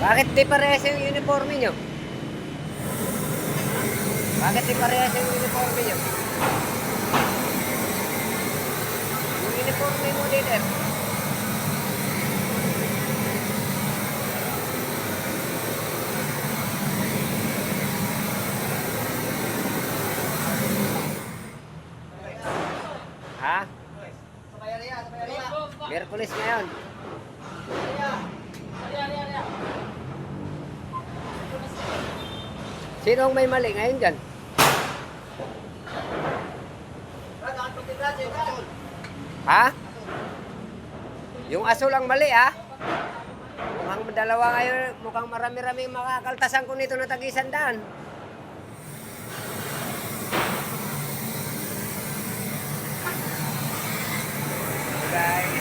Bakit di parehas yung uniforme nyo? Bakit di parehas yung uniforme nyo? Yung uniforme mo, leader. Ha? Miyerkules ngayon. Sino ang may mali ngayon dyan? Ha? Yung asul ang mali, ha? Mukhang dalawa ngayon, mukhang marami-rami makakaltasan ko nito na tag-100. Guys.